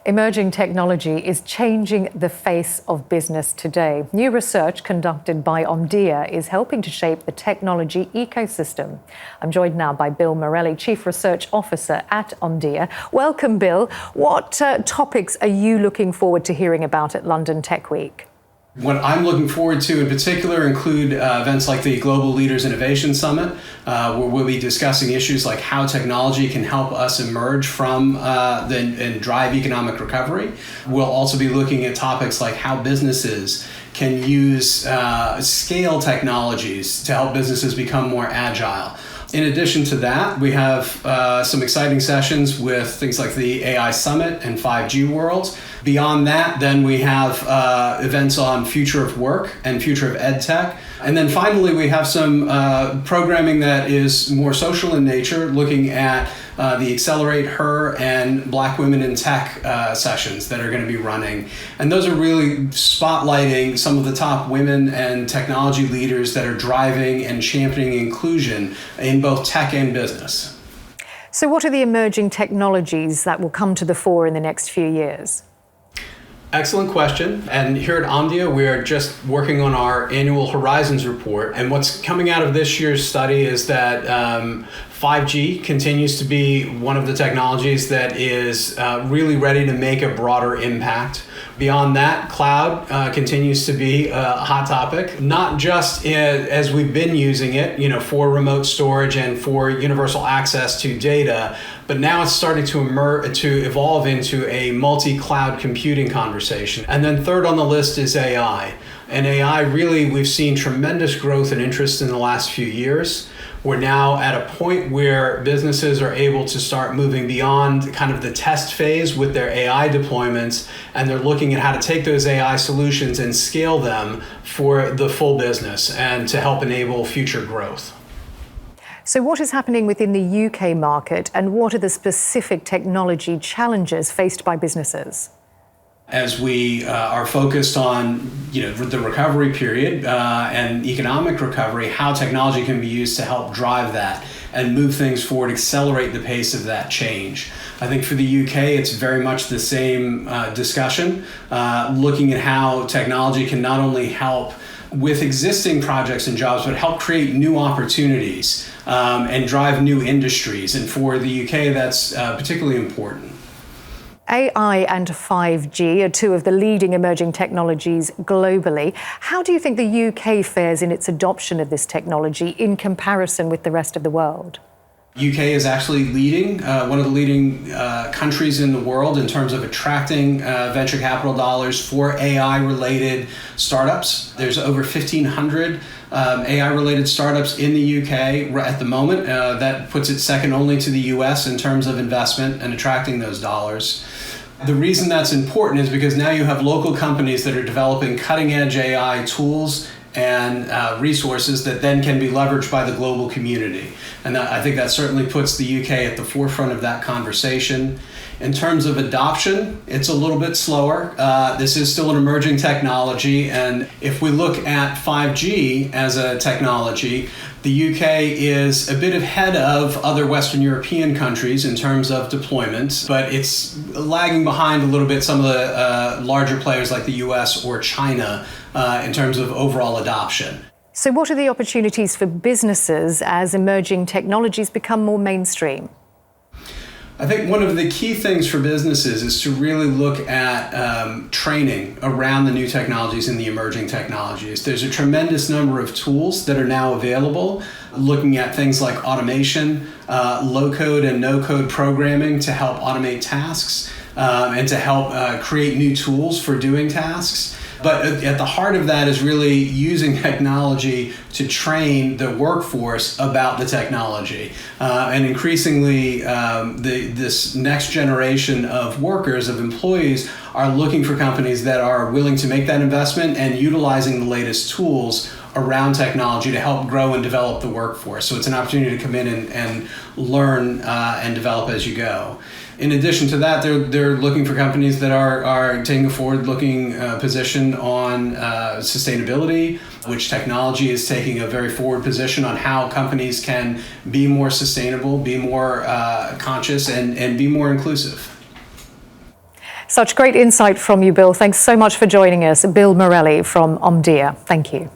Emerging technology is changing the face of business today. New research conducted by Omdia is helping to shape the technology ecosystem. I'm joined now by Bill Morelli, Chief Research Officer at Omdia. Welcome, Bill. What topics are you looking forward to hearing about at London Techweek? What I'm looking forward to in particular include events like the Global Leaders Innovation Summit, where we'll be discussing issues like how technology can help us emerge from and drive economic recovery. We'll also be looking at topics like how businesses can use scale technologies to help businesses become more agile. In addition to that, we have some exciting sessions with things like the AI Summit and 5G World. Beyond that, then we have events on future of work and future of ed tech. And then finally, we have some programming that is more social in nature, looking at the Accelerate Her and Black Women in Tech sessions that are going to be running. And those are really spotlighting some of the top women and technology leaders that are driving and championing inclusion in both tech and business. So what are the emerging technologies that will come to the fore in the next few years? Excellent question. And here at Omdia, we are just working on our annual Horizons report. And what's coming out of this year's study is that 5G continues to be one of the technologies that is really ready to make a broader impact. Beyond that, cloud continues to be a hot topic, not just as we've been using it, for remote storage and for universal access to data, but now it's starting to evolve into a multi-cloud computing conversation. And then third on the list is AI. And AI, really, we've seen tremendous growth and interest in the last few years. We're now at a point where businesses are able to start moving beyond kind of the test phase with their AI deployments, and they're looking at how to take those AI solutions and scale them for the full business and to help enable future growth. So what is happening within the UK market, and what are the specific technology challenges faced by businesses? As we are focused on the recovery period and economic recovery, how technology can be used to help drive that and move things forward, accelerate the pace of that change. I think for the UK, it's very much the same discussion, looking at how technology can not only help with existing projects and jobs, but help create new opportunities and drive new industries. And for the UK, that's particularly important. AI and 5G are two of the leading emerging technologies globally. How do you think the UK fares in its adoption of this technology in comparison with the rest of the world? UK is actually leading, one of the leading countries in the world in terms of attracting venture capital dollars for AI-related startups. There's over 1,500 AI-related startups in the UK at the moment. That puts it second only to the US in terms of investment and attracting those dollars. The reason that's important is because now you have local companies that are developing cutting-edge AI tools and resources that then can be leveraged by the global community. And I think that certainly puts the UK at the forefront of that conversation. In terms of adoption, it's a little bit slower. This is still an emerging technology, and if we look at 5G as a technology, the UK is a bit ahead of other Western European countries in terms of deployments, but it's lagging behind a little bit some of the larger players like the US or China in terms of overall adoption. So what are the opportunities for businesses as emerging technologies become more mainstream? I think one of the key things for businesses is to really look at training around the new technologies and the emerging technologies. There's a tremendous number of tools that are now available, looking at things like automation, low-code and no-code programming to help automate tasks and to help create new tools for doing tasks. But at the heart of that is really using technology to train the workforce about the technology. And increasingly, this next generation of workers, of employees, are looking for companies that are willing to make that investment and utilizing the latest tools around technology to help grow and develop the workforce. So it's an opportunity to come in and learn and develop as you go. In addition to that, they're looking for companies that are taking a forward-looking position on sustainability, which technology is taking a very forward position on how companies can be more sustainable, be more conscious, and be more inclusive. Such great insight from you, Bill. Thanks so much for joining us. Bill Morelli from Omdia. Thank you.